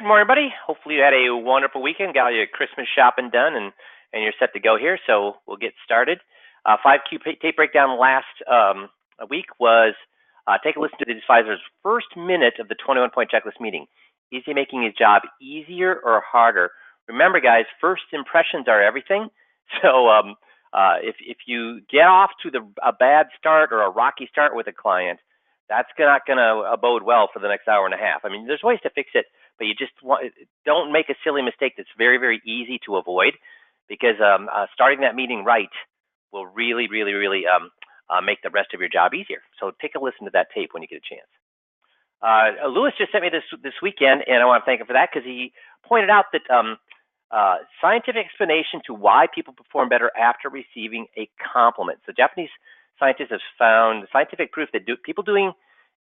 Good morning, everybody. Hopefully you had a wonderful weekend, got your Christmas shopping done, and you're set to go here. So we'll get started. 5Q tape breakdown last week was take a listen to the advisor's first minute of the 21-point checklist meeting. Is he making his job easier or harder? Remember, guys, first impressions are everything. So if you get off to a bad start or a rocky start with a client, that's not going to bode well for the next hour and a half. I mean, there's ways to fix it, but you just don't make a silly mistake that's very, very easy to avoid, because starting that meeting right will really, really, really make the rest of your job easier. So take a listen to that tape when you get a chance. Lewis just sent me this weekend, and I want to thank him for that, because he pointed out that scientific explanation to why people perform better after receiving a compliment. So Japanese scientists have found scientific proof that people doing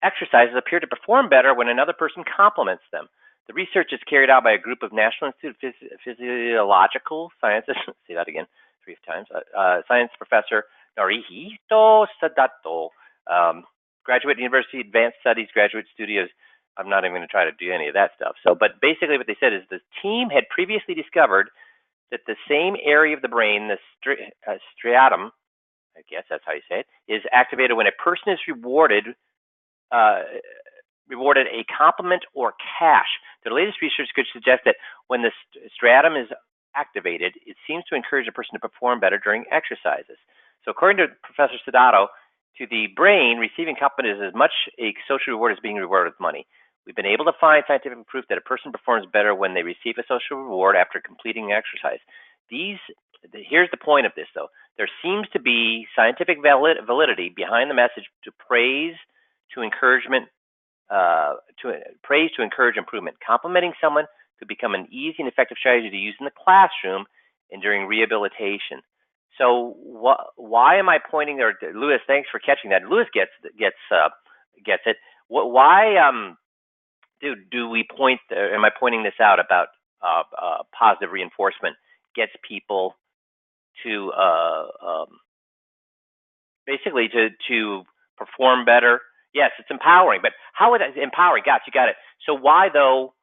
exercises appear to perform better when another person compliments them. The research is carried out by a group of National Institute of Physiological Sciences, say that again 3 times, science professor Norihito Sadato, Graduate University Advanced Studies, Graduate Studios. I'm not even going to try to do any of that stuff. But basically what they said is the team had previously discovered that the same area of the brain, the striatum, I guess that's how you say it, is activated when a person is rewarded a compliment or cash. The latest research could suggest that when the striatum is activated, it seems to encourage a person to perform better during exercises. So according to Professor Sadato, to the brain, receiving compliment is as much a social reward as being rewarded with money. We've been able to find scientific proof that a person performs better when they receive a social reward after completing an exercise. Here's the point of this, though. There seems to be scientific validity behind the message to praise, to encouragement, praise to encourage improvement. Complimenting someone could become an easy and effective strategy to use in the classroom and during rehabilitation. So why am I pointing there? Lewis, thanks for catching that. Lewis gets it. Why do we point? Am I pointing this out about positive reinforcement gets people to basically to perform better? Yes, it's empowering, but how would that empowering? Gotcha, you got it. So why though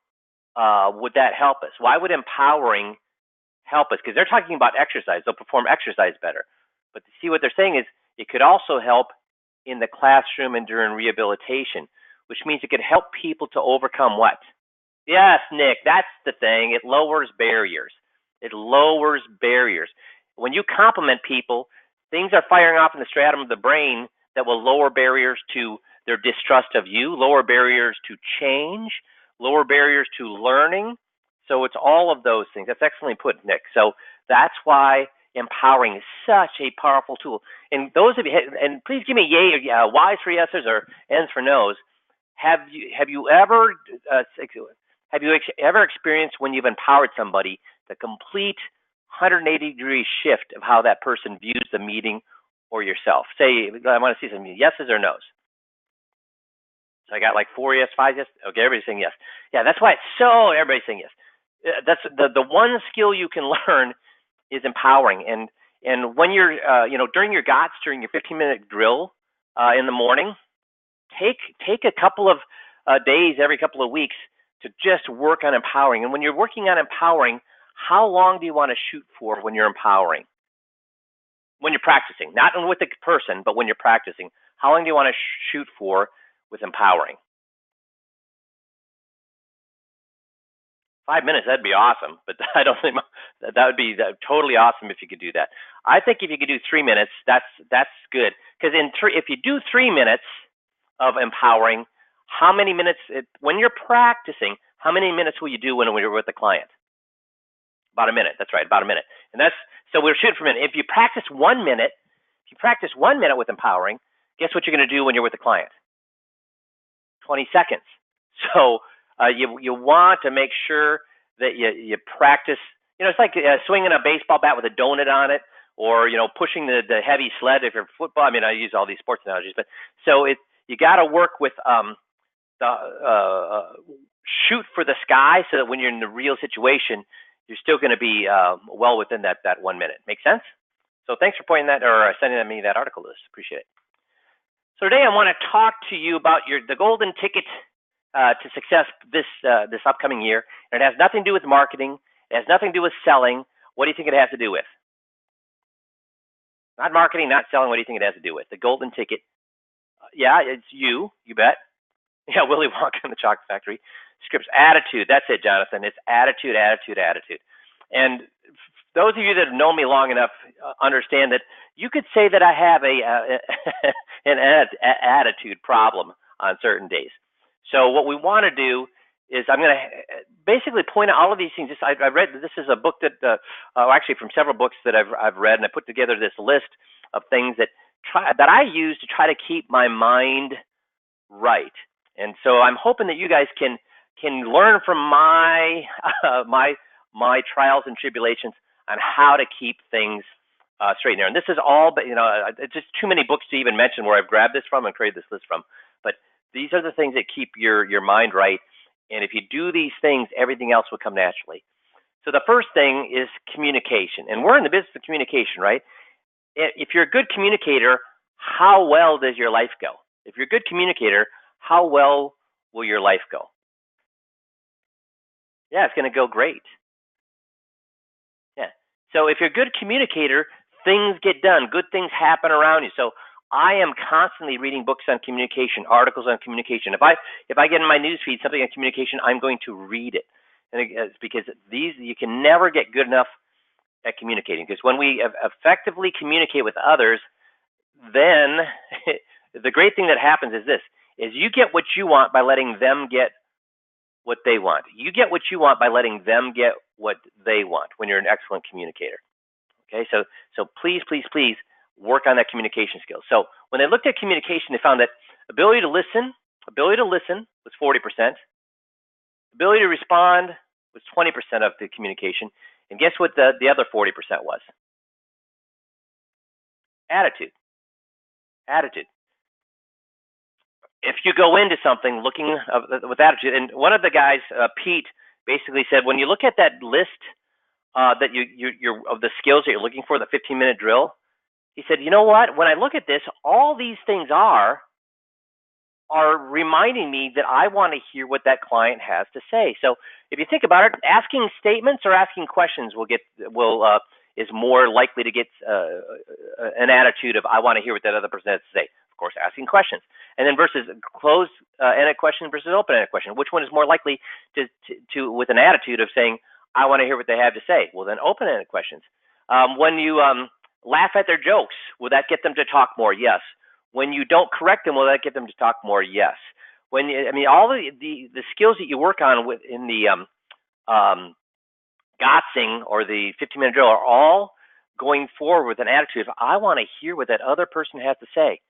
would that help us? Why would empowering help us? Because they're talking about exercise. They'll perform exercise better. But see, what they're saying is it could also help in the classroom and during rehabilitation, which means it could help people to overcome what? Yes, Nick, that's the thing. It lowers barriers. It lowers barriers. When you compliment people, things are firing off in the stratum of the brain that will lower barriers to their distrust of you, lower barriers to change, lower barriers to learning. So it's all of those things. That's excellently put, Nick. So that's why empowering is such a powerful tool. And those of you, and please give me yay or Y's for yeses or N's for no's. Have you ever experienced when you've empowered somebody the complete 180-degree shift of how that person views the meeting or yourself? Say, I want to see some yeses or no's. So I got like 4 yes, 5 yes. Okay, everybody's saying yes. Yeah, that's why it's so, everybody's saying yes. That's the one skill you can learn is empowering. And when you're, during your GOTS, during your 15-minute drill in the morning, take a couple of days every couple of weeks to just work on empowering. And when you're working on empowering, how long do you want to shoot for when you're empowering? When you're practicing, not with the person, but when you're practicing, how long do you want to shoot for with empowering? 5 minutes, that'd be awesome, but I don't think that would be totally awesome if you could do that. I think if you could do 3 minutes, that's good, because if you do 3 minutes of empowering, how many minutes when you're practicing? How many minutes will you do when you're with the client? About a minute. That's right, about a minute. And so we're shooting for a minute. If you practice 1 minute, with empowering, guess what you're going to do when you're with the client? 20 seconds. So you want to make sure that you practice. It's like swinging a baseball bat with a donut on it, or pushing the heavy sled if you're football. I mean, I use all these sports analogies, but so you got to work with shoot for the sky, so that when you're in the real situation, you're still going to be well within that 1 minute. Make sense? So thanks for pointing that or sending me that article, Liz. Appreciate it. So today I want to talk to you about the golden ticket to success this upcoming year, and it has nothing to do with marketing. It has nothing to do with selling. What do you think it has to do with? Not marketing, not selling. What do you think it has to do with? The golden ticket. Yeah, it's you bet. Yeah, Willy Wonka and the Chocolate Factory. Scripts, attitude. That's it, Jonathan. It's attitude, attitude, attitude. And those of you that have known me long enough understand that you could say that I have an attitude problem on certain days. So what we want to do is I'm going to basically point out all of these things. I read this is a book that, actually from several books that I've read, and I put together this list of things that I use to try to keep my mind right. And so I'm hoping that you guys can learn from my my trials and tribulations on how to keep things straight and narrow. And this is all, but it's just too many books to even mention where I've grabbed this from and created this list from. But these are the things that keep your mind right. And if you do these things, everything else will come naturally. So the first thing is communication. And we're in the business of communication, right? If you're a good communicator, how well does your life go? If you're a good communicator, how well will your life go? Yeah, it's going to go great. Yeah. So if you're a good communicator, things get done. Good things happen around you. So I am constantly reading books on communication, articles on communication. If I get in my news feed something on communication, I'm going to read it. And it's because you can never get good enough at communicating. Because when we effectively communicate with others, then the great thing that happens is this: is you get what you want by letting them get what they want. You get what you want by letting them get what they want when you're an excellent communicator. Okay, so please work on that communication skill. So when they looked at communication, they found that ability to listen was 40%. Ability to respond was 20% of the communication. And guess what the other 40% was? Attitude. If you go into something looking with attitude, and one of the guys, Pete, basically said, when you look at that list that you're of the skills that you're looking for, the 15-minute drill, he said, you know what? When I look at this, all these things are reminding me that I want to hear what that client has to say. So if you think about it, asking statements or asking questions is more likely to get an attitude of I want to hear what that other person has to say. Of course, asking questions, and then versus closed-ended question versus open-ended question. Which one is more likely to with an attitude of saying I want to hear what they have to say? Well, then open-ended questions. When you laugh at their jokes, will that get them to talk more? Yes. When you don't correct them, will that get them to talk more? Yes. All the skills that you work on in the Gotzing or the 15-minute drill are all going forward with an attitude of I want to hear what that other person has to say.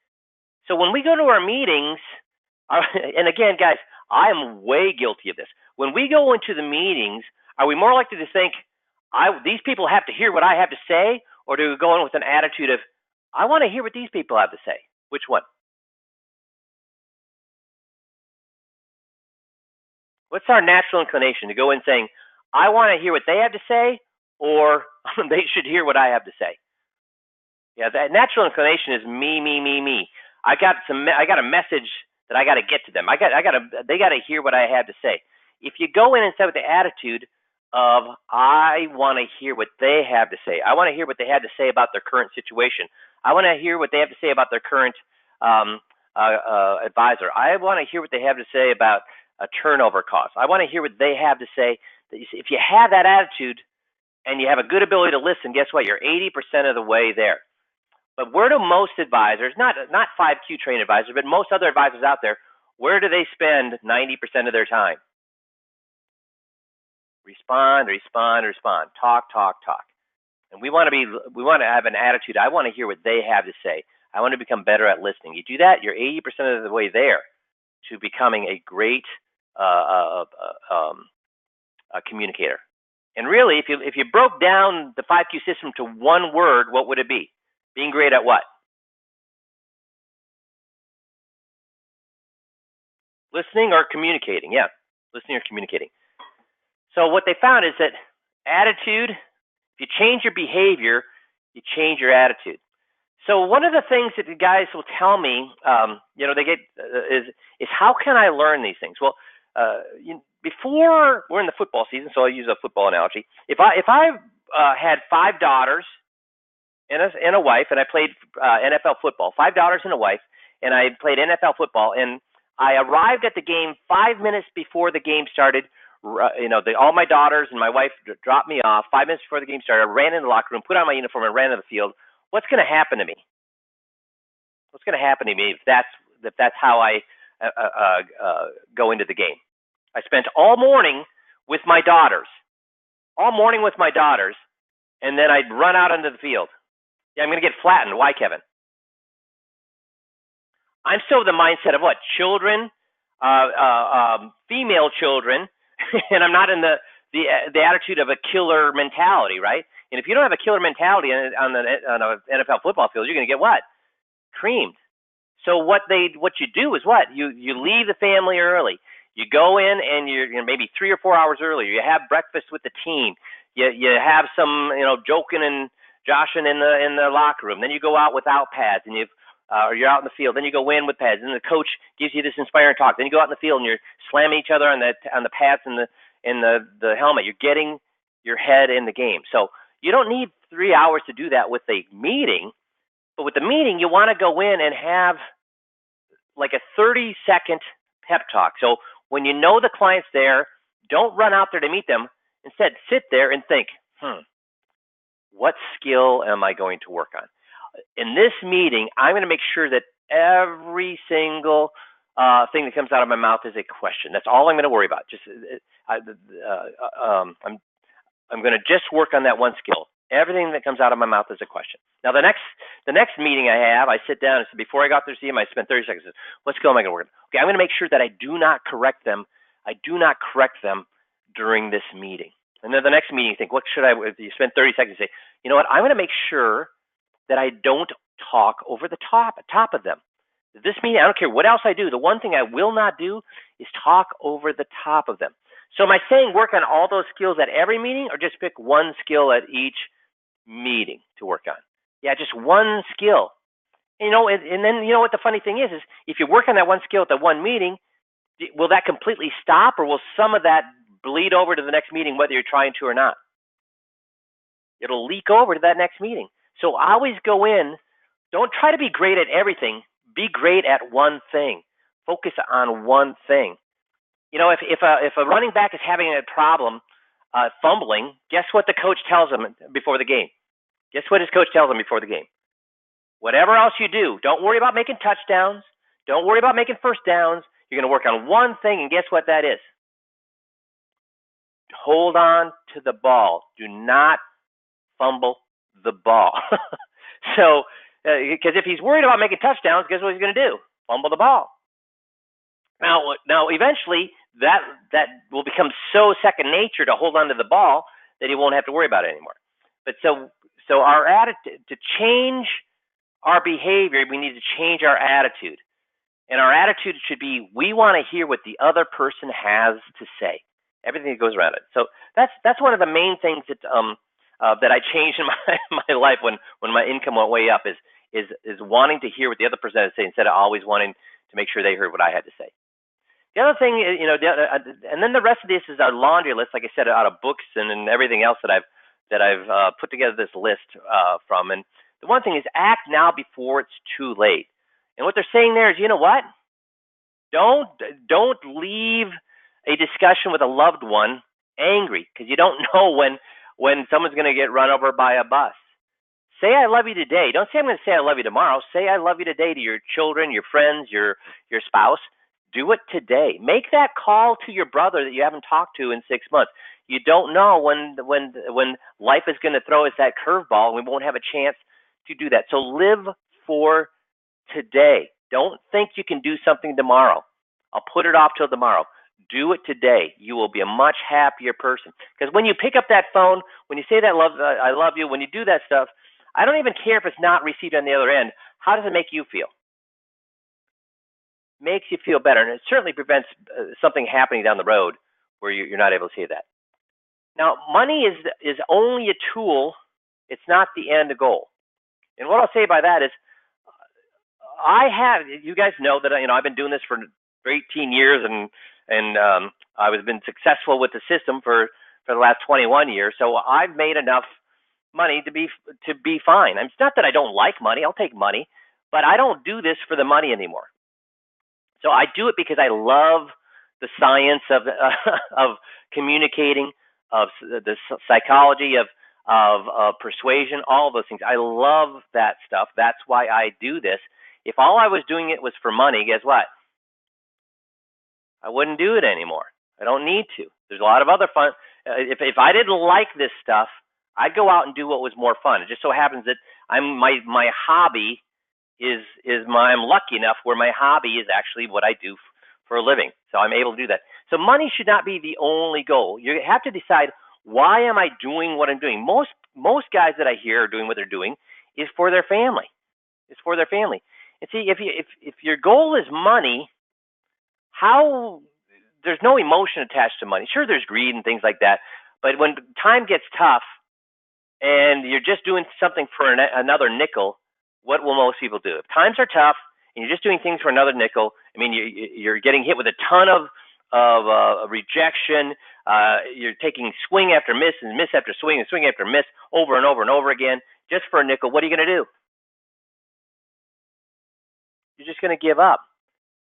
So when we go to our meetings, and again, guys, I am way guilty of this. When we go into the meetings, are we more likely to think these people have to hear what I have to say, or do we go in with an attitude of I want to hear what these people have to say? Which one? What's our natural inclination to go in saying, I want to hear what they have to say, or they should hear what I have to say? Yeah, that natural inclination is me. I got a message that I got to get to them. They got to hear what I have to say. If you go in and say with the attitude of I want to hear what they have to say, I want to hear what they have to say about their current situation. I want to hear what they have to say about their current advisor. I want to hear what they have to say about a turnover cost. I want to hear what they have to say. If you have that attitude and you have a good ability to listen, guess what? You're 80% of the way there. But where do most advisors, not 5Q trained advisors, but most other advisors out there, where do they spend 90% of their time? Respond. Talk. And we want to have an attitude. I want to hear what they have to say. I want to become better at listening. You do that, you're 80% of the way there to becoming a great communicator. And really, if you broke down the 5Q system to one word, what would it be? Being great at what? Listening or communicating? Yeah, listening or communicating. So what they found is that attitude, if you change your behavior, you change your attitude. So one of the things that the guys will tell me, they get is how can I learn these things? Well, before we're in the football season, so I'll use a football analogy. If I had 5 daughters and a wife, and I played NFL football, 5 daughters and a wife, and I played NFL football, and I arrived at the game 5 minutes before the game started. All my daughters and my wife dropped me off 5 minutes before the game started. I ran in the locker room, put on my uniform, and ran to the field. What's going to happen to me? What's going to happen to me if that's how I go into the game? I spent all morning with my daughters, and then I'd run out onto the field. Yeah, I'm going to get flattened. Why, Kevin? I'm still of the mindset of what? Children, female children, and I'm not in the attitude of a killer mentality, right? And if you don't have a killer mentality on an NFL football field, you're going to get what? Creamed. So what you do is what? You leave the family early. You go in and you're maybe 3 or 4 hours earlier. You have breakfast with the team. You have some joking and joshing in the locker room. Then you go out without pads and you're out in the field. Then you go in with pads. And the coach gives you this inspiring talk. Then you go out in the field and you're slamming each other on the pads and the helmet. You're getting your head in the game. So you don't need 3 hours to do that with a meeting. But with the meeting, you want to go in and have like a 30-second pep talk. So when you know the client's there, don't run out there to meet them. Instead, sit there and think, what skill am I going to work on? In this meeting, I'm going to make sure that every single thing that comes out of my mouth is a question. That's all I'm going to worry about. I'm going to just work on that one skill. Everything that comes out of my mouth is a question. Now, the next meeting I have, I sit down and say, before I got there to see him, I spent 30 seconds. What skill am I going to work on? Okay, I'm going to make sure that I do not correct them. During this meeting. And then the next meeting, you think, what should I? You spend 30 seconds and say, you know what? I'm going to make sure that I don't talk over the top of them. This meeting, I don't care what else I do. The one thing I will not do is talk over the top of them. So am I saying work on all those skills at every meeting, or just pick one skill at each meeting to work on? Yeah, just one skill. And then what the funny thing is if you work on that one skill at the one meeting, will that completely stop, or will some of that bleed over to the next meeting, whether you're trying to or not? It'll leak over to that next meeting. So always go in. Don't try to be great at everything. Be great at one thing. Focus on one thing. If a running back is having a problem fumbling, guess what the coach tells him before the game? Guess what his coach tells him before the game? Whatever else you do, don't worry about making touchdowns. Don't worry about making first downs. You're going to work on one thing, and guess what that is? Hold on to the ball. Do not fumble the ball. So, because if he's worried about making touchdowns, guess what he's going to do? Fumble the ball. Now, eventually, that will become so second nature to hold on to the ball that he won't have to worry about it anymore. But so our attitude, to change our behavior, we need to change our attitude. And our attitude should be, we want to hear what the other person has to say. Everything that goes around it. So that's one of the main things that I changed in my life when my income went way up is wanting to hear what the other person has to say instead of always wanting to make sure they heard what I had to say. The other thing, and then the rest of this is our laundry list, like I said, out of books and everything else that I've put together this list from. And the one thing is act now before it's too late. And what they're saying there is, you know what? Don't leave a discussion with a loved one angry, because you don't know when someone's going to get run over by a bus. Say I love you today. Don't say I'm going to say I love you tomorrow. Say I love you today to your children, your friends, your spouse. Do it today. Make that call to your brother that you haven't talked to in 6 months. You don't know when life is going to throw us that curveball, and we won't have a chance to do that. So live for today. Don't think you can do something tomorrow. I'll put it off till tomorrow. Do it today. You will be a much happier person. Because when you pick up that phone, when you say that I love you, when you do that stuff, I don't even care if it's not received on the other end. How does it make you feel? Makes you feel better, and it certainly prevents something happening down the road where you're not able to see that. Now, money is only a tool. It's not the end goal. And what I'll say by that is, you guys know that I've been doing this for 18 years, and I've been successful with the system for the last 21 years. So I've made enough money to be fine. It's not that I don't like money. I'll take money, but I don't do this for the money anymore. So I do it because I love the science of of communicating, of the psychology of persuasion, all those things. I love that stuff. That's why I do this. If all I was doing it was for money, guess what? I wouldn't do it anymore. I don't need to. There's a lot of other fun. If I didn't like this stuff, I'd go out and do what was more fun. It just so happens that my hobby I'm lucky enough where my hobby is actually what I do for a living. So I'm able to do that. So money should not be the only goal. You have to decide, why am I doing what I'm doing? Most guys that I hear are doing what they're doing is for their family. It's for their family. And see, if your goal is money, there's no emotion attached to money. Sure, there's greed and things like that, but when time gets tough and you're just doing something for another nickel, what will most people do? If times are tough and you're just doing things for another nickel, I mean, you're getting hit with a ton of rejection. You're taking swing after miss and miss after swing and swing after miss over and over and over again just for a nickel. What are you going to do? You're just going to give up.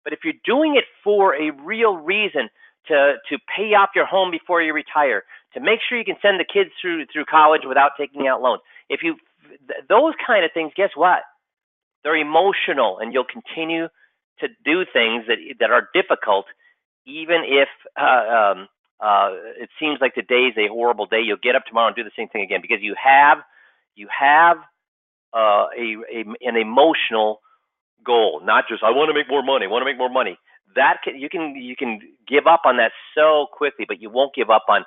But if you're doing it for a real reason, to pay off your home before you retire, to make sure you can send the kids through college without taking out loans, those kind of things, guess what? They're emotional, and you'll continue to do things that are difficult, even if it seems like the day is a horrible day. You'll get up tomorrow and do the same thing again, because you have an emotional goal, not just I want to make more money. That you can give up on that so quickly, but you won't give up on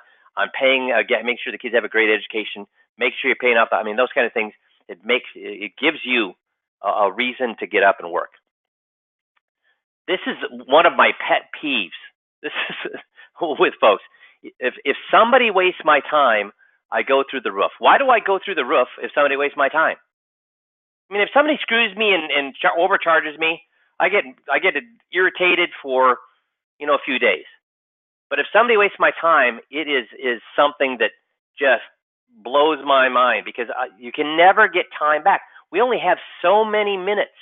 paying. Make sure the kids have a great education. Make sure you're paying off. I mean, those kind of things. It gives you a reason to get up and work. This is one of my pet peeves. This is with folks. If somebody wastes my time, I go through the roof. Why do I go through the roof if somebody wastes my time? I mean, if somebody screws me and overcharges me, I get irritated for a few days. But if somebody wastes my time, it is something that just blows my mind, because you can never get time back. We only have so many minutes.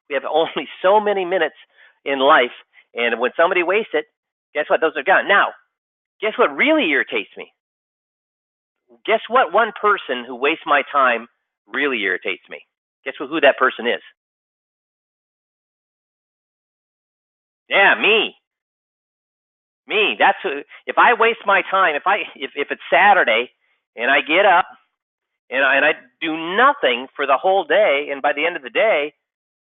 We have only so many minutes in life, and when somebody wastes it, guess what? Those are gone. Now, guess what really irritates me? Guess what? One person who wastes my time really irritates me. Guess who that person is? Yeah, me. That's if I waste my time. If it's Saturday and I get up and I do nothing for the whole day, and by the end of the day,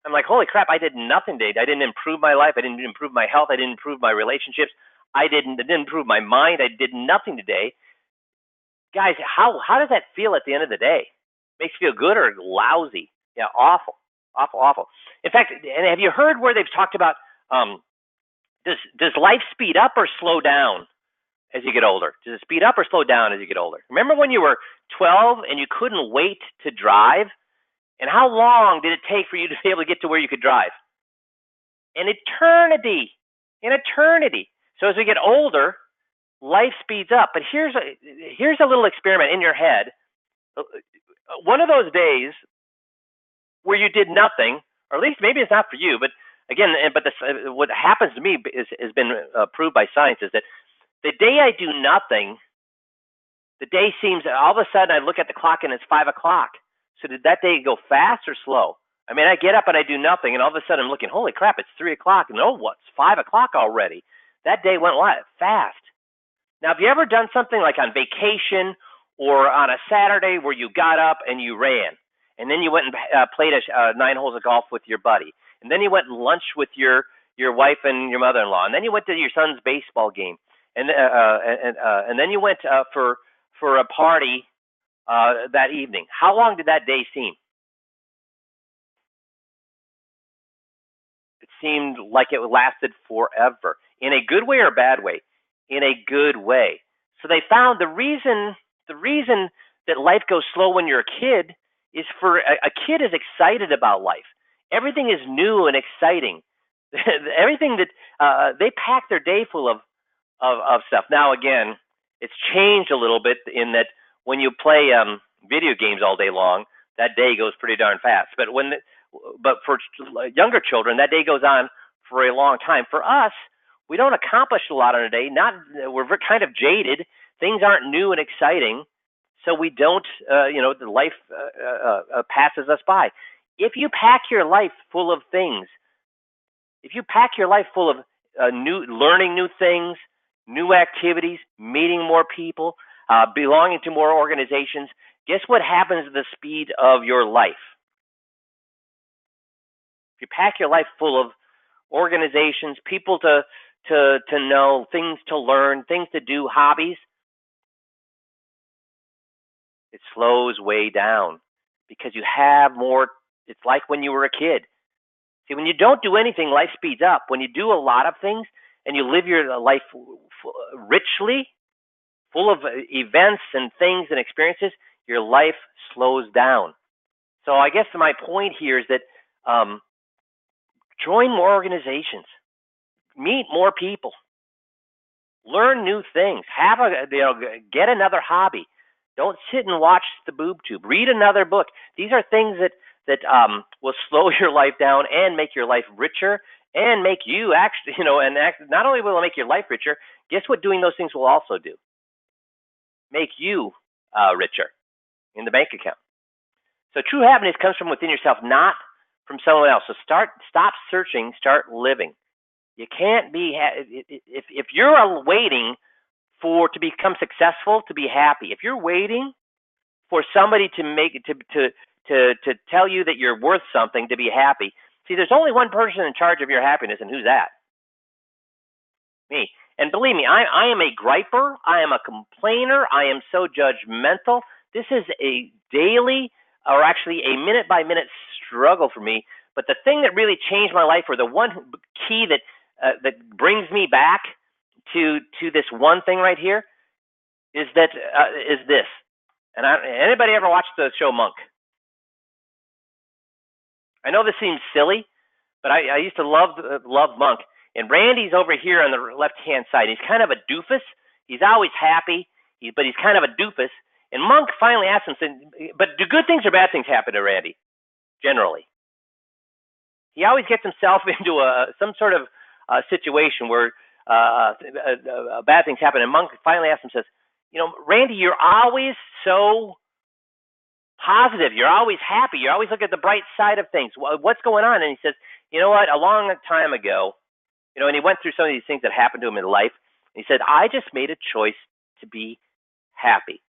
I'm like, holy crap, I did nothing today. I didn't improve my life. I didn't improve my health. I didn't improve my relationships. I didn't improve my mind. I did nothing today. Guys, how does that feel at the end of the day? Makes you feel good or lousy? Yeah, awful. In fact, and have you heard where they've talked about does life speed up or slow down as you get older? Does it speed up or slow down as you get older? Remember when you were 12 and you couldn't wait to drive? And how long did it take for you to be able to get to where you could drive? An eternity. So as we get older, life speeds up. But here's a little experiment in your head. One of those days where you did nothing, or at least maybe it's not for you, but again, what happens to me has been proved by science, is that the day I do nothing, the day seems, all of a sudden I look at the clock and it's 5 o'clock. So did that day go fast or slow? I mean, I get up and I do nothing, and all of a sudden I'm looking, holy crap, it's 3 o'clock. And it's 5 o'clock already. That day went what? Fast. Now, have you ever done something like on vacation or on a Saturday where you got up and you ran, and then you went and played 9 holes of golf with your buddy, and then you went and lunched with your wife and your mother-in-law, and then you went to your son's baseball game, and then you went for a party that evening? How long did that day seem? It seemed like it lasted forever. In a good way or a bad way? In a good way. So they found the reason that life goes slow when you're a kid is for a kid is excited about life. Everything is new and exciting. Everything that they pack their day full of of stuff. Now again, it's changed a little bit in that when you play video games all day long, that day goes pretty darn fast. But for younger children, that day goes on for a long time. For us, we don't accomplish a lot in a day. We're kind of jaded. Things aren't new and exciting, so we don't. The life passes us by. If you pack your life full of things, if you pack your life full of learning new things, new activities, meeting more people, belonging to more organizations, guess what happens to the speed of your life? If you pack your life full of organizations, people to know, things to learn, things to do, hobbies, it slows way down because you have more. It's like when you were a kid. See, when you don't do anything, life speeds up. When you do a lot of things and you live your life richly, full of events and things and experiences, your life slows down. So I guess my point here is that join more organizations, meet more people, learn new things, get another hobby. Don't sit and watch the boob tube. Read another book. These are things that will slow your life down and make your life richer and make you actually, not only will it make your life richer, guess what doing those things will also do? Make you richer in the bank account. So true happiness comes from within yourself, not from someone else. So stop searching, start living. You can't be, if you're waiting to become successful, to be happy, if you're waiting for somebody to tell you that you're worth something to be happy, see, there's only one person in charge of your happiness, and who's that? Me. And believe me, I am a griper. I am a complainer. I am so judgmental. This is a daily, or actually a minute-by-minute struggle for me. But the thing that really changed my life, or the one key that brings me back to this one thing right here, is this. And anybody ever watched the show Monk? I know this seems silly, but I used to love Monk. And Randy's over here on the left-hand side. He's kind of a doofus. He's always happy, but he's kind of a doofus. And Monk finally asked him, but do good things or bad things happen to Randy, generally? He always gets himself into some sort of situation where bad things happen. And Monk finally asked him, says, Randy, you're always so positive. You're always happy. You always look at the bright side of things. What's going on? And he says, you know what? A long time ago, and he went through some of these things that happened to him in life. And he said, I just made a choice to be happy.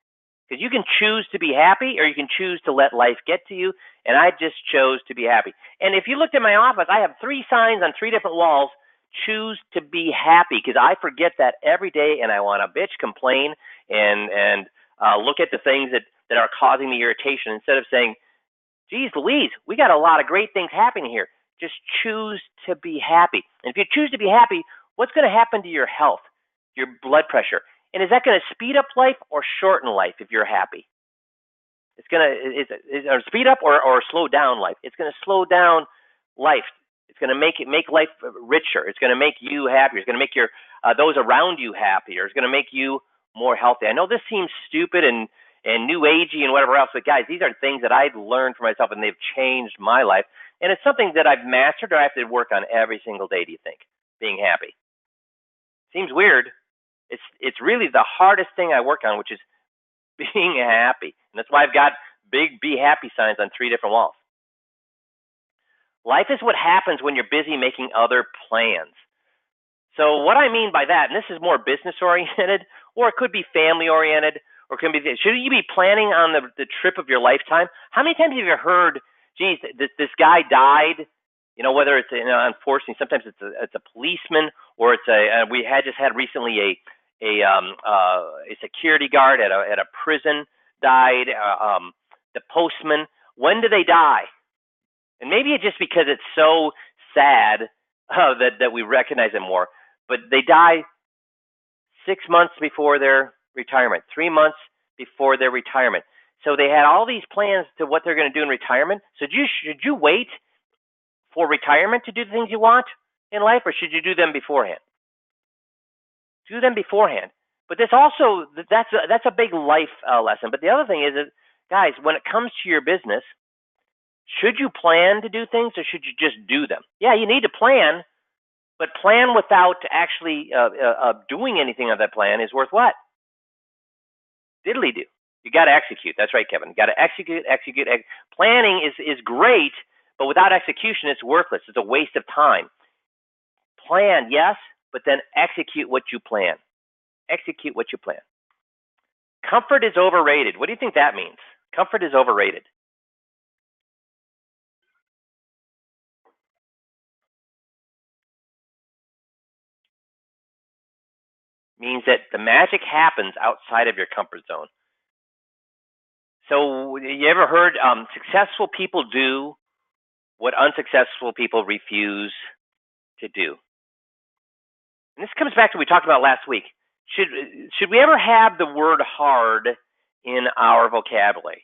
Because you can choose to be happy, or you can choose to let life get to you. And I just chose to be happy. And if you looked at my office, I have 3 signs on 3 different walls. Choose to be happy, because I forget that every day, and I want to bitch, complain, and look at the things that are causing me irritation, instead of saying, geez Louise, we got a lot of great things happening here. Just choose to be happy. And if you choose to be happy, what's going to happen to your health, your blood pressure? And is that going to speed up life or shorten life if you're happy? It's going to speed up or slow down life. It's going to slow down life. It's going to make life richer. It's going to make you happier. It's going to make those around you happier. It's going to make you more healthy. I know this seems stupid and new agey and whatever else, but guys, these are things that I've learned for myself, and they've changed my life. And it's something that I've mastered, or I have to work on every single day. Do you think? Being happy. Seems weird. It's really the hardest thing I work on, which is being happy. And that's why I've got big be happy signs on 3 different walls. Life is what happens when you're busy making other plans. So what I mean by that, and this is more business oriented, or it could be family oriented, or it could be, should you be planning on the trip of your lifetime? How many times have you heard, geez, this guy died? Whether it's unfortunately, sometimes it's a policeman, or it's we just had recently a security guard at a prison died. The postman. When do they die? And maybe it's just because it's so sad that we recognize it more. But they die 6 months before their retirement, 3 months before their retirement. So they had all these plans to what they're going to do in retirement. So should you wait for retirement to do the things you want in life, or should you do them beforehand? Do them beforehand. But this also, that's a big life lesson. But the other thing is that, guys, when it comes to your business, should you plan to do things or should you just do them? Yeah, you need to plan, but plan without actually doing anything on that plan is worth what? Diddly do. You got to execute. That's right, Kevin. You got to execute. Planning is great, but without execution, it's worthless. It's a waste of time. Plan, yes, but then execute what you plan. Execute what you plan. Comfort is overrated. What do you think that means? Comfort is overrated. Means that the magic happens outside of your comfort zone. So you ever heard successful people do what unsuccessful people refuse to do? And this comes back to what we talked about last week. Should we ever have the word hard in our vocabulary?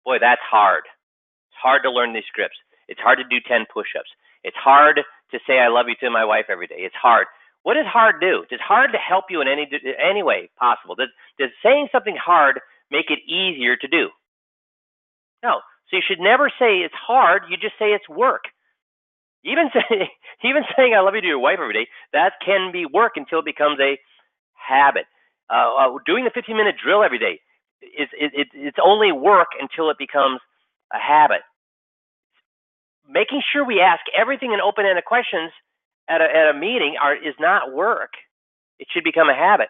Boy, that's hard. It's hard to learn these scripts. It's hard to do 10 push-ups. It's hard to say I love you to my wife every day. It's hard. What does hard do? Does hard to help you in any way possible? Does saying something hard make it easier to do? No. So you should never say it's hard. You just say it's work. Even saying I love you to your wife every day, that can be work until it becomes a habit. Doing the 15-minute drill every day, it's only work until it becomes a habit. Making sure we ask everything in open-ended questions at a meeting is not work. It should become a habit.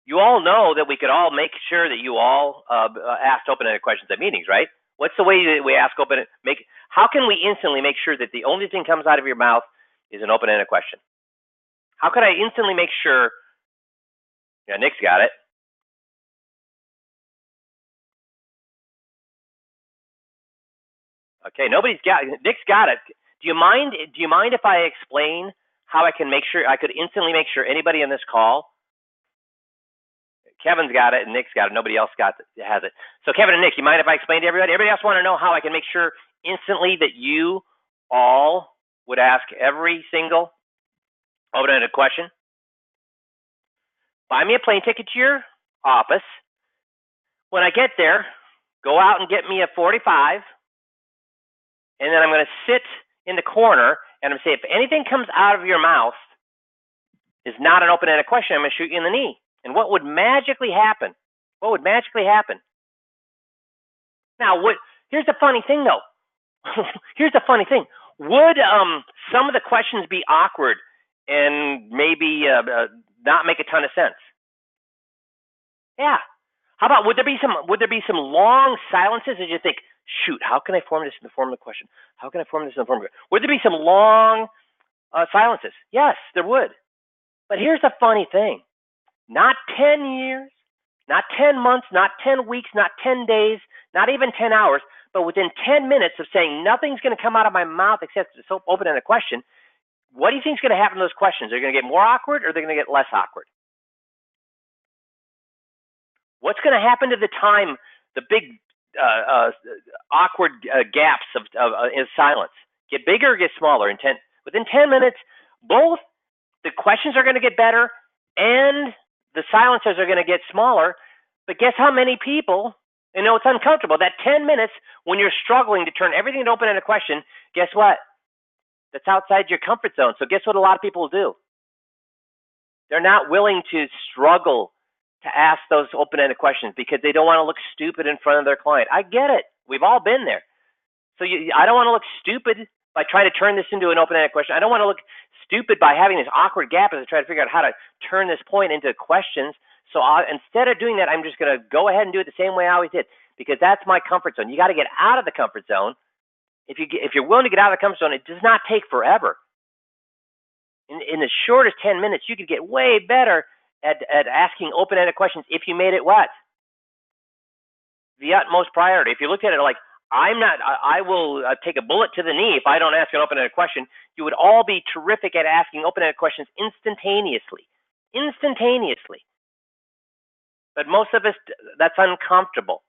You all know that we could all make sure that you all asked open-ended questions at meetings, right? What's the way that we ask how can we instantly make sure that the only thing comes out of your mouth is an open-ended question? How could I instantly make sure? Yeah, Nick's got it. Okay, Nick's got it. Do you mind if I explain how I can make sure I could instantly make sure anybody on this call? Kevin's got it and Nick's got it. Nobody else has it. So Kevin and Nick, you mind if I explain to everybody? Everybody else want to know how I can make sure instantly that you all would ask every single open-ended question? Buy me a plane ticket to your office. When I get there, go out and get me a 45, and then I'm going to sit in the corner and I'm going to say, if anything comes out of your mouth is not an open-ended question, I'm going to shoot you in the knee. And what would magically happen? What would magically happen? Now, here's the funny thing, though. Here's the funny thing. Would some of the questions be awkward and maybe not make a ton of sense? Yeah. How about would there be some long silences as you think, shoot, how can I form this in the form of a question? How can I form this in the form of a question? Would there be some long silences? Yes, there would. But here's the funny thing. Not 10 years, not 10 months, not 10 weeks, not 10 days, not even 10 hours, but within 10 minutes of saying nothing's going to come out of my mouth except to open-ended question, what do you think is going to happen to those questions? Are they going to get more awkward or are they going to get less awkward? What's going to happen to the time, the big awkward gaps of silence? Get bigger or get smaller? Within 10 minutes, both the questions are going to get better and the silences are going to get smaller. But guess how many people, it's uncomfortable, that 10 minutes when you're struggling to turn everything into open-ended question, guess what? That's outside your comfort zone. So guess what a lot of people do? They're not willing to struggle to ask those open-ended questions because they don't want to look stupid in front of their client. I get it. We've all been there. So I don't want to look stupid by trying to turn this into an open-ended question. I don't want to look stupid by having this awkward gap as I try to figure out how to turn this point into questions. So instead of doing that, I'm just going to go ahead and do it the same way I always did because that's my comfort zone. You got to get out of the comfort zone. If you're willing to get out of the comfort zone, it does not take forever. In the shortest 10 minutes, you could get way better at asking open-ended questions if you made it what? The utmost priority. If you looked at it like, I will take a bullet to the knee if I don't ask an open-ended question, you would all be terrific at asking open-ended questions instantaneously. But most of us, that's uncomfortable.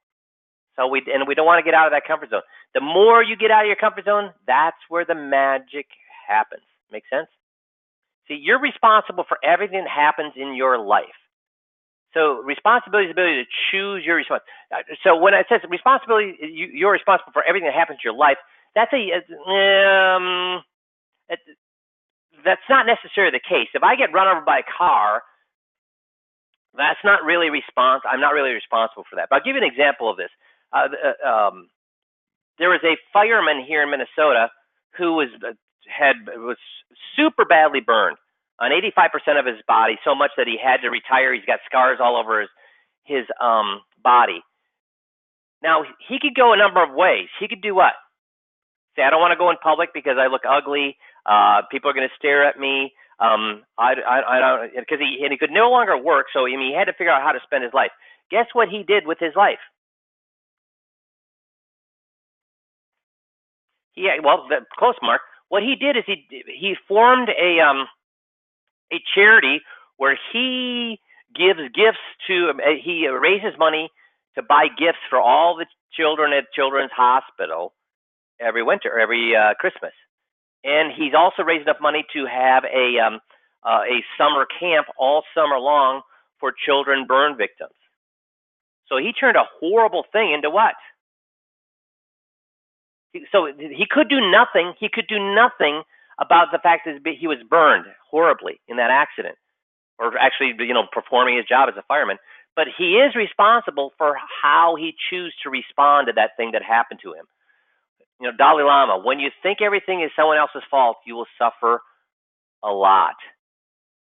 So we don't want to get out of that comfort zone. The more you get out of your comfort zone, that's where the magic happens. Make sense? See, you're responsible for everything that happens in your life. So responsibility is the ability to choose your response. So when it says responsibility, you're responsible for everything that happens in your life. That's that's not necessarily the case. If I get run over by a car, that's not really I'm not really responsible for that. But I'll give you an example of this. There was a fireman here in Minnesota who was super badly burned on 85% of his body, so much that he had to retire. He's got scars all over his body. Now, he could go a number of ways. He could do what? Say, I don't want to go in public because I look ugly. People are going to stare at me. I don't, because he could no longer work. So he had to figure out how to spend his life. Guess what he did with his life? Close, Mark. What he did is he formed a charity where he gives gifts to. He raises money to buy gifts for all the children at Children's Hospital every Christmas. And he's also raised enough money to have a summer camp all summer long for children burn victims. So he turned a horrible thing into what? So he could do nothing. He could do nothing about the fact that he was burned horribly in that accident, or actually, performing his job as a fireman. But he is responsible for how he chooses to respond to that thing that happened to him. Dalai Lama, when you think everything is someone else's fault, you will suffer a lot.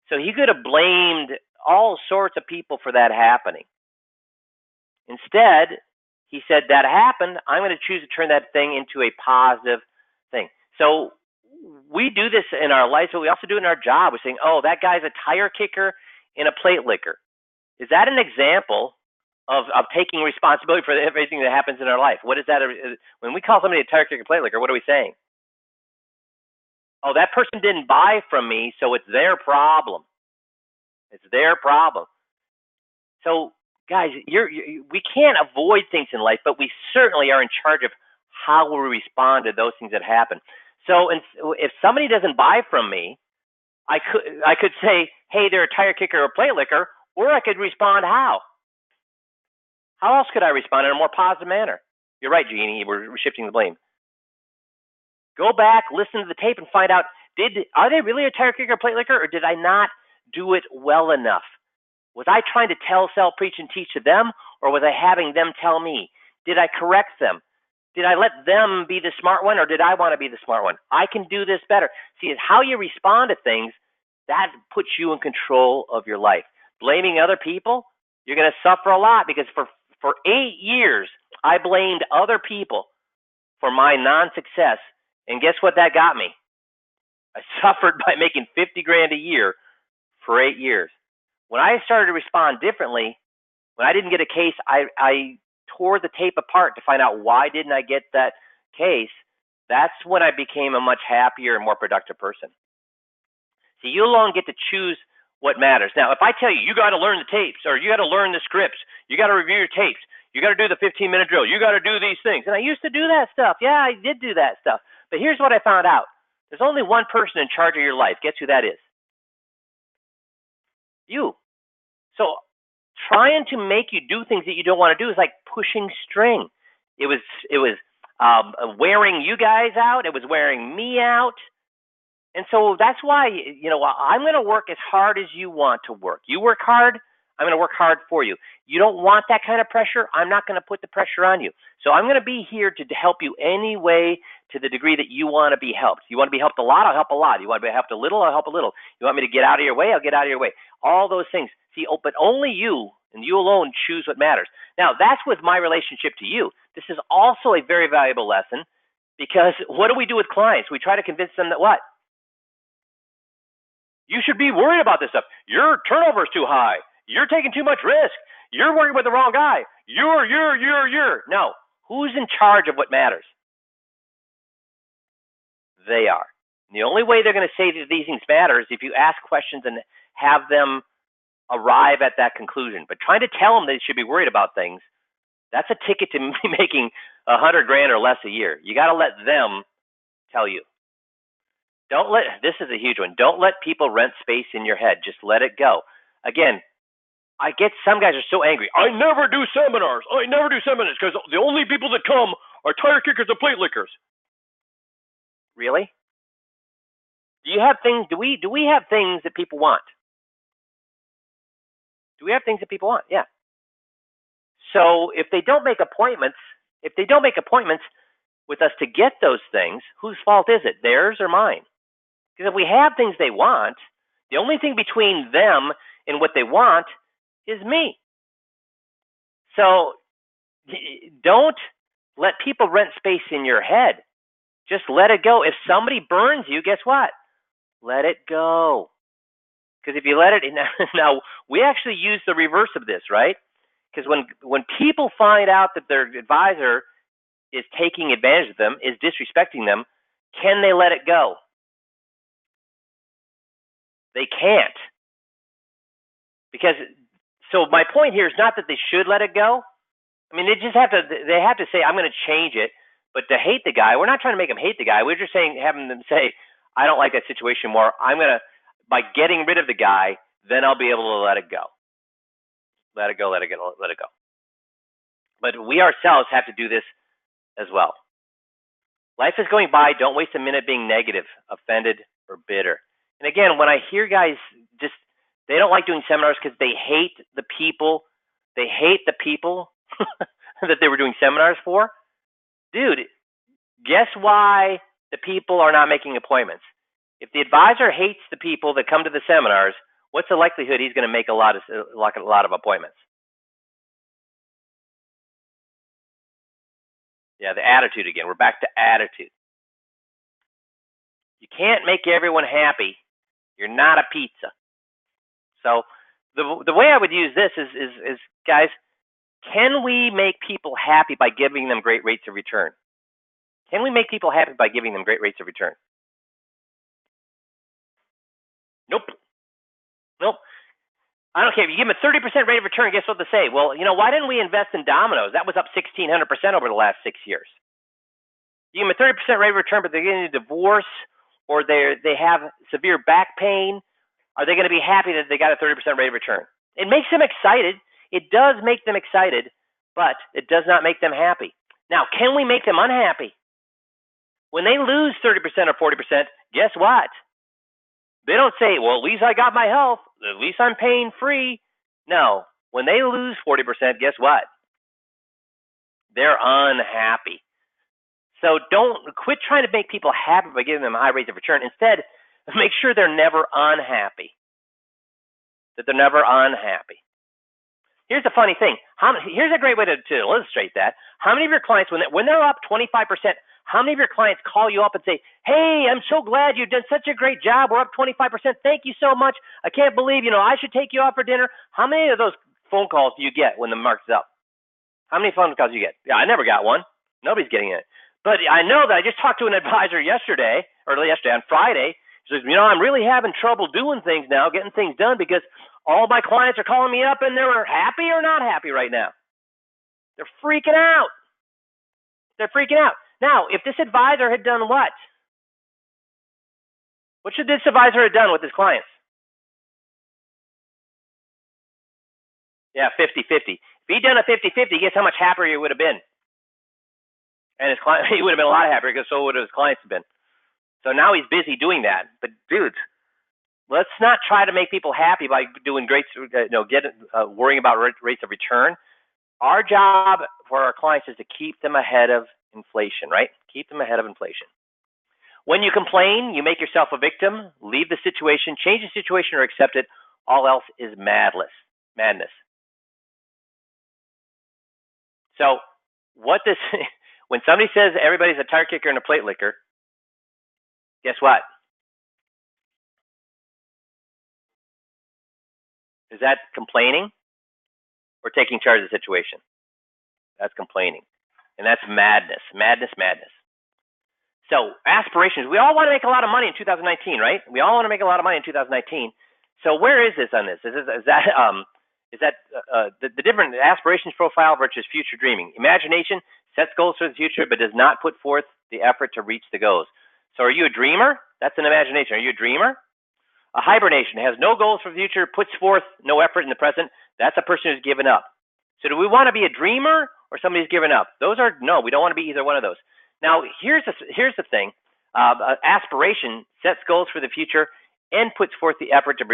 So he could have blamed all sorts of people for that happening. Instead, he said, that happened. I'm going to choose to turn that thing into a positive thing. So we do this in our lives, but we also do it in our job. We're saying, oh, that guy's a tire kicker and a plate licker. Is that an example of taking responsibility for everything that happens in our life? What is that? When we call somebody a tire kicker, plate licker, what are we saying? Oh, that person didn't buy from me, so it's their problem. It's their problem. So, guys, we can't avoid things in life, but we certainly are in charge of how we respond to those things that happen. So if somebody doesn't buy from me, I could say, hey, they're a tire kicker or a plate licker, or I could respond how? How else could I respond in a more positive manner? You're right, Jeannie, we're shifting the blame. Go back, listen to the tape, and find out, are they really a tire kicker or plate licker, or did I not do it well enough? Was I trying to tell, sell, preach, and teach to them, or was I having them tell me? Did I correct them? Did I let them be the smart one, or did I want to be the smart one? I can do this better. See, it's how you respond to things that puts you in control of your life. Blaming other people, you're going to suffer a lot, because for 8 years, I blamed other people for my non-success, and guess what that got me? I suffered by making $50,000 a year for 8 years. When I started to respond differently, when I didn't get a case, I tore the tape apart to find out why didn't I get that case. That's when I became a much happier and more productive person. So you alone get to choose what matters. Now, if I tell you, you got to learn the tapes, or you got to learn the scripts, you got to review your tapes, you got to do the 15-minute drill, you got to do these things. And I used to do that stuff. Yeah, I did do that stuff. But here's what I found out. There's only one person in charge of your life. Guess who that is? You. So trying to make you do things that you don't want to do is like pushing string. It was wearing you guys out. It was wearing me out. And so that's why, I'm going to work as hard as you want to work. You work hard, I'm going to work hard for you. You don't want that kind of pressure, I'm not going to put the pressure on you. So I'm going to be here to help you any way, to the degree that you want to be helped. You want to be helped a lot, I'll help a lot. You want to be helped a little, I'll help a little. You want me to get out of your way, I'll get out of your way. All those things. See, but only you and you alone choose what matters. Now, that's with my relationship to you. This is also a very valuable lesson, because what do we do with clients? We try to convince them that what? You should be worried about this stuff. Your turnover is too high. You're taking too much risk. You're working with the wrong guy. You're. No. Who's in charge of what matters? They are. And the only way they're going to say that these things matter is if you ask questions and have them arrive at that conclusion. But trying to tell them they should be worried about things, that's a ticket to making $100,000 or less a year. You got to let them tell you. This is a huge one. Don't let people rent space in your head. Just let it go. Again, I get some guys are so angry. I never do seminars because the only people that come are tire kickers and plate lickers. Really? Do you have things? Do we have things that people want? Do we have things that people want? Yeah. So if they don't make appointments with us to get those things, whose fault is it? Theirs or mine? Because if we have things they want, the only thing between them and what they want is me. So don't let people rent space in your head. Just let it go. If somebody burns you, guess what? Let it go. Because if you let it, now we actually use the reverse of this, right? Because when people find out that their advisor is taking advantage of them, is disrespecting them, can they let it go? They can't. Because, so my point here is not that they should let it go. I mean, they have to say, I'm going to change it. But to hate the guy, we're not trying to make them hate the guy. We're just having them say, I don't like that situation more. By getting rid of the guy, then I'll be able to let it go. Let it go. But we ourselves have to do this as well. Life is going by. Don't waste a minute being negative, offended, or bitter. And again, when I hear guys they don't like doing seminars because they hate the people. They hate the people that they were doing seminars for. Dude, guess why the people are not making appointments? If the advisor hates the people that come to the seminars, what's the likelihood he's going to make a lot of appointments? Yeah, the attitude again. We're back to attitude. You can't make everyone happy. You're not a pizza. So the way I would use this is guys, can we make people happy by giving them great rates of return? Can we make people happy by giving them great rates of return? Nope. I don't care. If you give them a 30% rate of return, guess what they say? Well, why didn't we invest in Domino's? That was up 1,600% over the last 6 years. You give them a 30% rate of return, but they're getting a divorce or they have severe back pain. Are they going to be happy that they got a 30% rate of return? It makes them excited. It does make them excited, but it does not make them happy. Now, can we make them unhappy? When they lose 30% or 40%, guess what? They don't say, well, at least I got my health. At least I'm pain free. No. When they lose 40%, guess what? They're unhappy. So don't quit trying to make people happy by giving them high rates of return. Instead, make sure they're never unhappy. That they're never unhappy. Here's the funny thing. Here's a great way to illustrate that. How many of your clients, when they're up 25%, how many of your clients call you up and say, hey, I'm so glad you've done such a great job. We're up 25%. Thank you so much. I can't believe, I should take you out for dinner. How many of those phone calls do you get when the market's up? How many phone calls do you get? Yeah, I never got one. Nobody's getting it. But I know that I just talked to an advisor yesterday on Friday. He says, I'm really having trouble doing things now, getting things done because all my clients are calling me up and they're happy or not happy right now. They're freaking out. Now, if this advisor had done what? What should this advisor have done with his clients? Yeah, 50-50. If he'd done a 50-50, guess how much happier he would have been? And his client, he would have been a lot happier because so would his clients have been. So now he's busy doing that. But dudes, let's not try to make people happy by doing worrying about rates of return. Our job for our clients is to keep them ahead of inflation, right? Keep them ahead of inflation. When you complain, you make yourself a victim, leave the situation, change the situation, or accept it. All else is madness. So when somebody says everybody's a tire kicker and a plate licker, guess what? Is that complaining or taking charge of the situation? That's complaining. And that's madness. So aspirations. We all want to make a lot of money in 2019, right? We all want to make a lot of money in 2019. So where is this on this? Is that the different aspirations profile versus future dreaming? Imagination sets goals for the future, but does not put forth the effort to reach the goals. So are you a dreamer? That's an imagination. Are you a dreamer? A hibernation has no goals for the future, puts forth no effort in the present. That's a person who's given up. So do we want to be a dreamer or somebody who's given up? No, we don't want to be either one of those. Now, here's the thing. Aspiration sets goals for the future and puts forth the effort to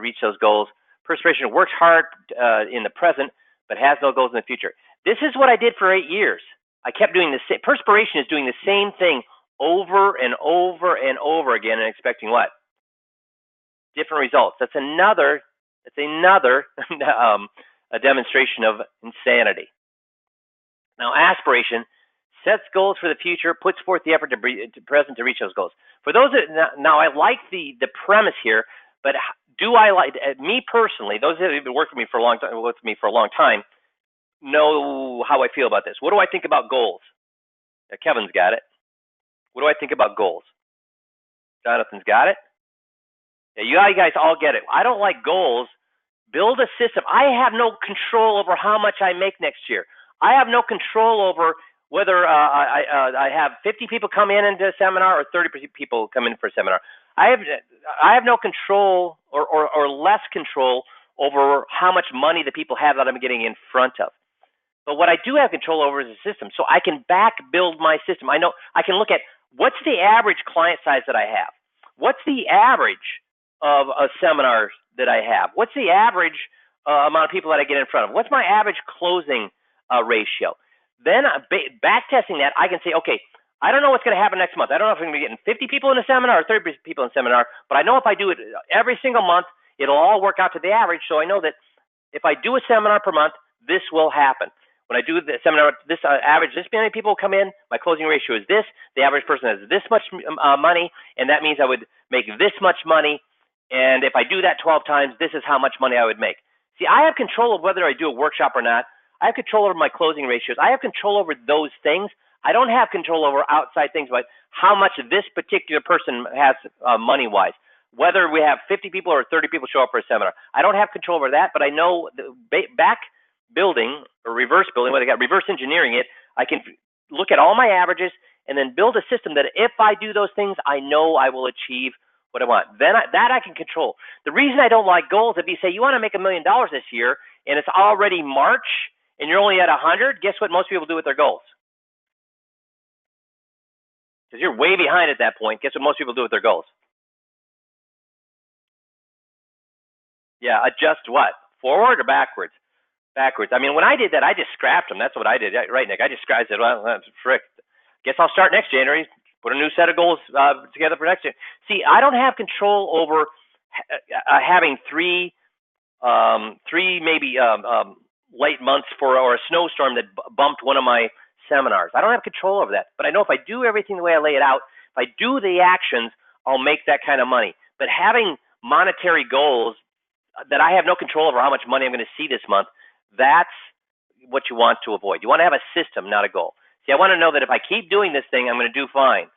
reach those goals. Perspiration works hard in the present, but has no goals in the future. This is what I did for 8 years. I kept doing this. Perspiration is doing the same thing over and over and over again and expecting what? Different results. That's another a demonstration of insanity. Now, aspiration sets goals for the future, puts forth the effort to present to reach those goals. For those that, now I like the premise here, but do I like me personally? Those that have been working with me for a long time know how I feel about this. What do I think about goals? Kevin's got it. What do I think about goals? Jonathan's got it. Yeah, you guys all get it. I don't like goals. Build a system. I have no control over how much I make next year. I have no control over whether I have 50 people come into a seminar or 30 people come in for a seminar. I have no control or less control over how much money the people have that I'm getting in front of. But what I do have control over is the system. So I can back build my system. I know I can look at what's the average client size that I have. What's the average of a seminar that I have? What's the average amount of people that I get in front of? What's my average closing ratio? Then back testing that, I can say, okay, I don't know what's going to happen next month. I don't know if I'm going to be getting 50 people in a seminar or 30 people in a seminar, but I know if I do it every single month, it'll all work out to the average. So I know that if I do a seminar per month, this will happen. When I do the seminar, this average, this many people come in, my closing ratio is this, the average person has this much money, and that means I would make this much money. And if I do that 12 times, this is how much money I would make. See, I have control of whether I do a workshop or not. I have control over my closing ratios. I have control over those things. I don't have control over outside things like how much this particular person has money-wise. Whether we have 50 people or 30 people show up for a seminar. I don't have control over that, but I know back building or reverse building, what I got, reverse engineering it, I can look at all my averages and then build a system that if I do those things, I know I will achieve what I want. Then that I can control. The reason I don't like goals, if you say you want to make $1 million this year and it's already March and you're only at 100, guess what most people do with their goals? Because you're way behind at that point. Guess what most people do with their goals? Yeah, adjust what? Forward or backwards? Backwards. I mean, when I did that, I just scrapped them. That's what I did. Right, Nick? I just scrapped it. Well, that's frick. Guess I'll start next January. Put a new set of goals together for next year. See, I don't have control over having three maybe late months or a snowstorm that bumped one of my seminars. I don't have control over that. But I know if I do everything the way I lay it out, if I do the actions, I'll make that kind of money. But having monetary goals that I have no control over how much money I'm going to see this month, that's what you want to avoid. You want to have a system, not a goal. See, I want to know that if I keep doing this thing, I'm going to do fine.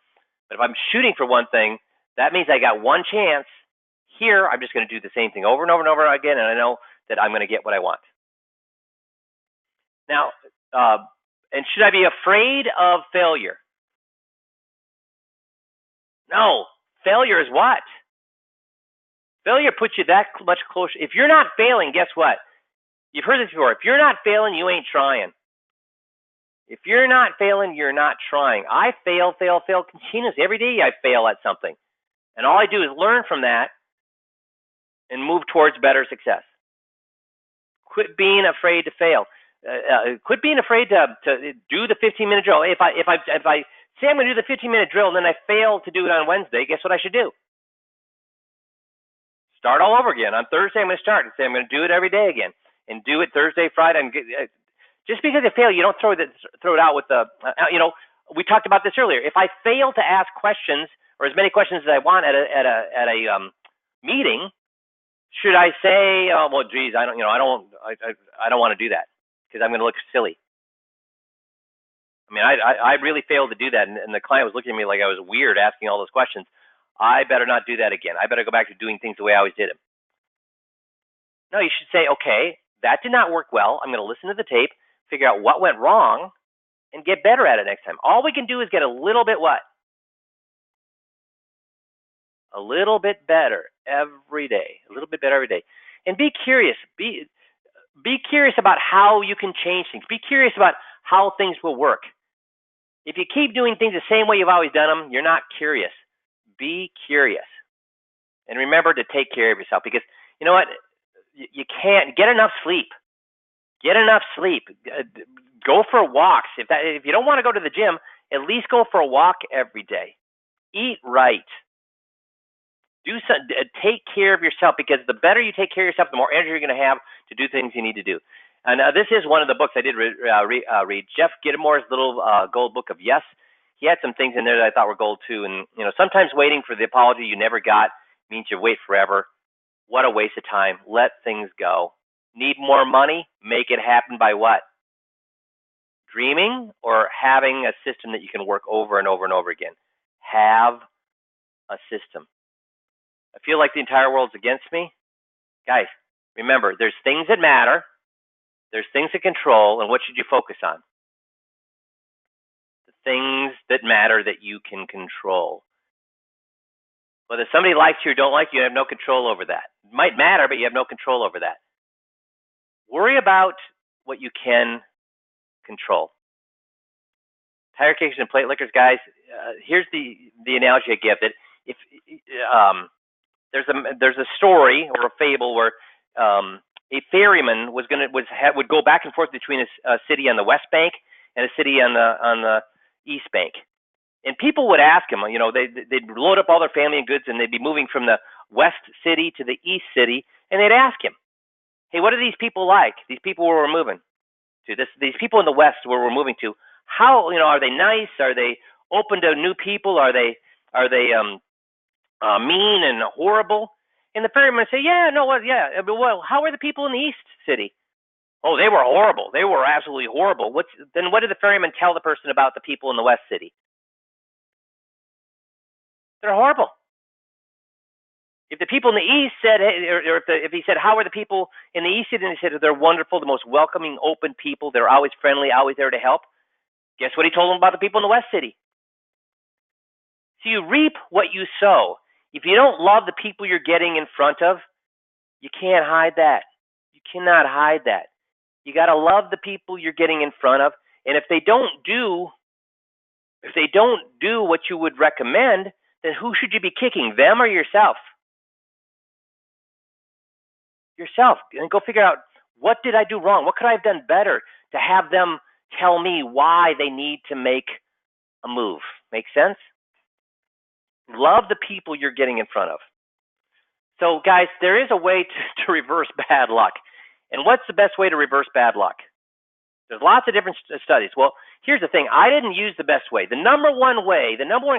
But if I'm shooting for one thing, that means I got one chance. Here, I'm just going to do the same thing over and over and over again, and I know that I'm going to get what I want. Now, and should I be afraid of failure? No. Failure is what? Failure puts you that much closer. If you're not failing, guess what? You've heard this before. If you're not failing, you ain't trying. If you're not failing, you're not trying. I fail continuously. Every day I fail at something. And all I do is learn from that and move towards better success. Quit being afraid to fail. Quit being afraid to do the 15-minute drill. If I say I'm going to do the 15-minute drill and then I fail to do it on Wednesday, guess what I should do? Start all over again. On Thursday, I'm going to start and say I'm going to do it every day again. And do it Thursday, Friday. Just because I fail, you don't throw it out with the, we talked about this earlier. If I fail to ask questions or as many questions as I want at a meeting, should I say, oh, well, geez, I don't want to do that because I'm going to look silly. I mean, I really failed to do that, and the client was looking at me like I was weird asking all those questions. I better not do that again. I better go back to doing things the way I always did them. No, you should say, okay, that did not work well. I'm going to listen to the tape, figure out what went wrong, and get better at it next time. All we can do is get a little bit what? a little bit better every day, a little bit better every day. And be curious. Be curious about how you can change things. Be curious about how things will work. If you keep doing things the same way you've always done them, you're not curious. Be curious. And remember to take care of yourself, because you know what? You can't get enough sleep. Get enough sleep. Go for walks. If you don't want to go to the gym, at least go for a walk every day. Eat right. Take care of yourself, because the better you take care of yourself, the more energy you're going to have to do things you need to do. And this is one of the books I did read. Jeff Gitomore's little gold book of Yes. He had some things in there that I thought were gold too. And sometimes waiting for the apology you never got means you wait forever. What a waste of time. Let things go. Need more money? Make it happen by what? Dreaming, or having a system that you can work over and over and over again? Have a system. I feel like the entire world's against me. Guys, remember, there's things that matter, there's things to control, and what should you focus on? The things that matter that you can control. Whether somebody likes you or don't like you, you have no control over that. It might matter, but you have no control over that. Worry about what you can control. Tire kickers and plate lickers, guys. Here's the analogy I give. That if there's a story or a fable where a ferryman would go back and forth between a city on the west bank and a city on the east bank, and people would ask him. They'd load up all their family and goods, and they'd be moving from the west city to the east city, and they'd ask him, "Hey, what are these people like? These people where we're moving to? These people in the west where we're moving to? How are they nice? Are they open to new people? Are they mean and horrible?" And the ferryman would say, well, how are the people in the east city? Oh, they were horrible. They were absolutely horrible. Then what did the ferryman tell the person about the people in the west city? They're horrible. If the people in the east said, or if he said, how are the people in the east city? And he said, they're wonderful, the most welcoming, open people. They're always friendly, always there to help. Guess what he told them about the people in the west city? So you reap what you sow. If you don't love the people you're getting in front of, you can't hide that. You cannot hide that. You got to love the people you're getting in front of. And if they don't do what you would recommend, then who should you be kicking, them or yourself? Yourself. And go figure out, what did I do wrong? What could I have done better to have them tell me why they need to make a move? Make sense? Love the people you're getting in front of. So, guys, there is a way to reverse bad luck. And what's the best way to reverse bad luck? There's lots of different studies. Well, here's the thing. I didn't use the best way. The number one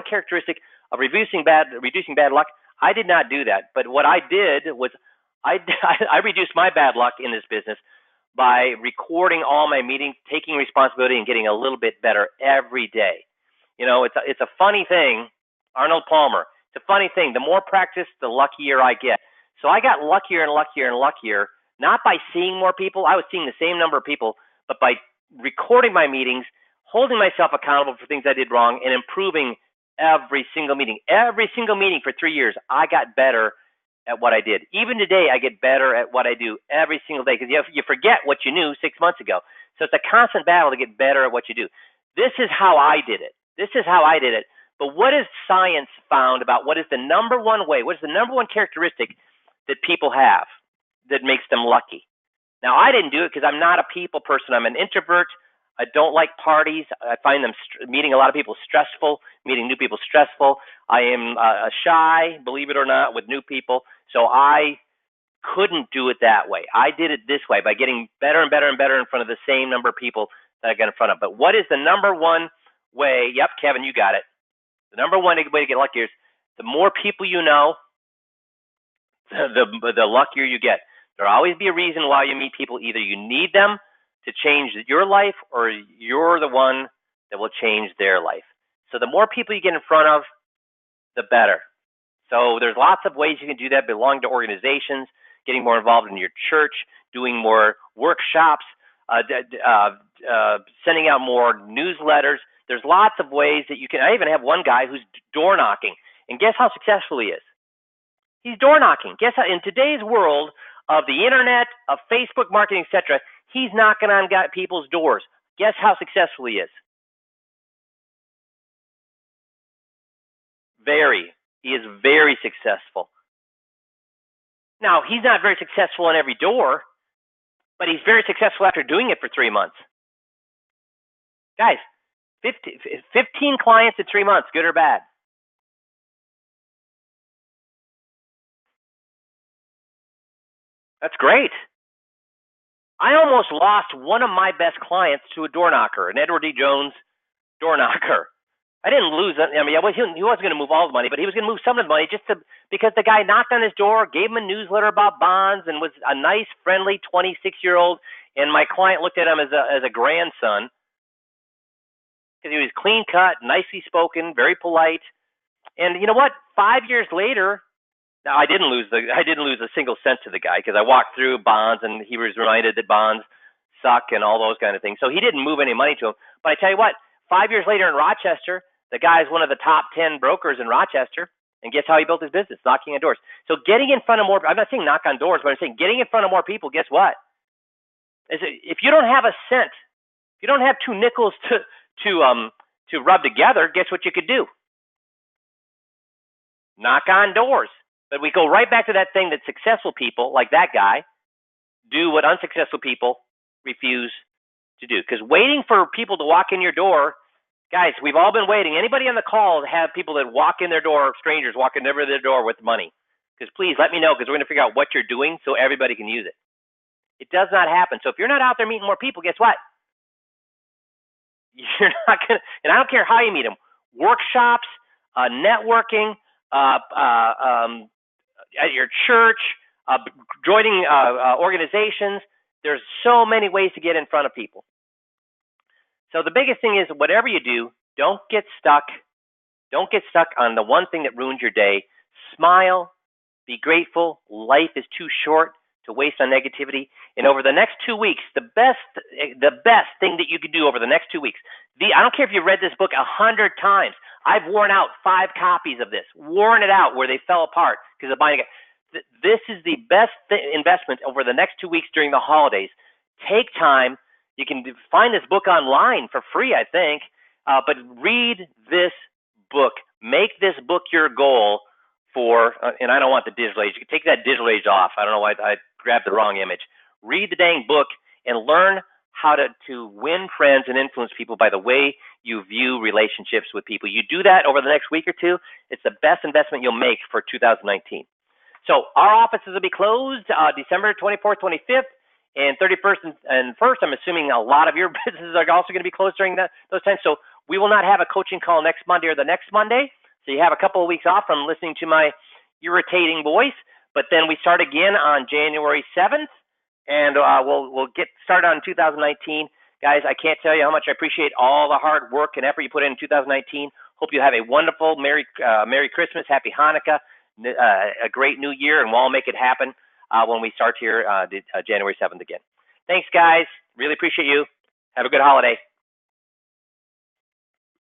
characteristic of reducing bad luck, I did not do that. But what I did was I reduced my bad luck in this business by recording all my meetings, taking responsibility, and getting a little bit better every day. It's a funny thing. Arnold Palmer. It's a funny thing. The more practice, the luckier I get. So I got luckier and luckier and luckier, not by seeing more people. I was seeing the same number of people, but by recording my meetings, holding myself accountable for things I did wrong, and improving every single meeting. Every single meeting for 3 years, I got better at what I did. Even today, I get better at what I do every single day, because you forget what you knew 6 months ago. So it's a constant battle to get better at what you do. This is how I did it. But what has science found about what is the number one way, what is the number one characteristic that people have that makes them lucky? Now, I didn't do it because I'm not a people person. I'm an introvert. I don't like parties. I find meeting a lot of people stressful, meeting new people stressful. I am shy, believe it or not, with new people. So I couldn't do it that way. I did it this way, by getting better and better and better in front of the same number of people that I got in front of. But what is the number one way? Yep, Kevin, you got it. The number one way to get luckier is the more people you know, the luckier you get. There'll always be a reason why you meet people. Either you need them to change your life, or you're the one that will change their life. So the more people you get in front of, the better. So there's lots of ways you can do that. Belonging to organizations, getting more involved in your church, doing more workshops, sending out more newsletters. There's lots of ways that you can. I even have one guy who's door knocking, and guess how successful he is? He's door knocking. Guess how? In today's world of the internet, of Facebook marketing, etc., he's knocking on people's doors. Guess how successful he is? Very. He is very successful. Now, he's not very successful on every door, but he's very successful after doing it for 3 months. Guys, 15 clients in 3 months, good or bad? That's great. I almost lost one of my best clients to a door knocker, an Edward D. Jones door knocker. I didn't lose. I mean, he wasn't going to move all the money, but he was going to move some of the money because the guy knocked on his door, gave him a newsletter about bonds, and was a nice, friendly 26-year-old. And my client looked at him as a grandson because he was clean cut, nicely spoken, very polite. And you know what? 5 years later, now I didn't lose a single cent to the guy because I walked through bonds, and he was reminded that bonds suck and all those kind of things. So he didn't move any money to him. But I tell you what, 5 years later in Rochester, the guy is one of the top 10 brokers in Rochester, and guess how he built his business? Knocking on doors. So getting in front of more, I'm not saying knock on doors, but I'm saying getting in front of more people, guess what? If you don't have a cent, if you don't have two nickels to rub together, guess what you could do? Knock on doors. But we go right back to that thing that successful people, like that guy, do what unsuccessful people refuse to do. Because waiting for people to walk in your door, guys, we've all been waiting. Anybody on the call have people that walk in their door, strangers walk in their door with money? Because please let me know, because we're going to figure out what you're doing so everybody can use it. It does not happen. So if you're not out there meeting more people, guess what? You're not going to, and I don't care how you meet them, workshops, networking, at your church, joining organizations. There's so many ways to get in front of people. So the biggest thing is, whatever you do, don't get stuck. Don't get stuck on the one thing that ruins your day. Smile, be grateful. Life is too short to waste on negativity. And over the next 2 weeks, the best thing that you could do over the next 2 weeks, I don't care if you read this book 100 times. I've worn out 5 copies of this, worn it out where they fell apart because of buying it. This is the best investment over the next 2 weeks during the holidays. Take time. You can find this book online for free, I think, but read this book. Make this book your goal for, and I don't want the digital age. You can take that digital age off. I don't know why I grabbed the wrong image. Read the dang book and learn how to win friends and influence people by the way you view relationships with people. You do that over the next week or two, it's the best investment you'll make for 2019. So our offices will be closed December 24th, 25th, and 31st and 1st. I'm assuming a lot of your businesses are also going to be closed during those times. So we will not have a coaching call next Monday or the next Monday. So you have a couple of weeks off from listening to my irritating voice. But then we start again on January 7th, and we'll get started on 2019. Guys, I can't tell you how much I appreciate all the hard work and effort you put in 2019. Hope you have a wonderful Merry Christmas, Happy Hanukkah, a great New Year, and we'll all make it happen when we start here January 7th again. Thanks, guys. Really appreciate you. Have a good holiday.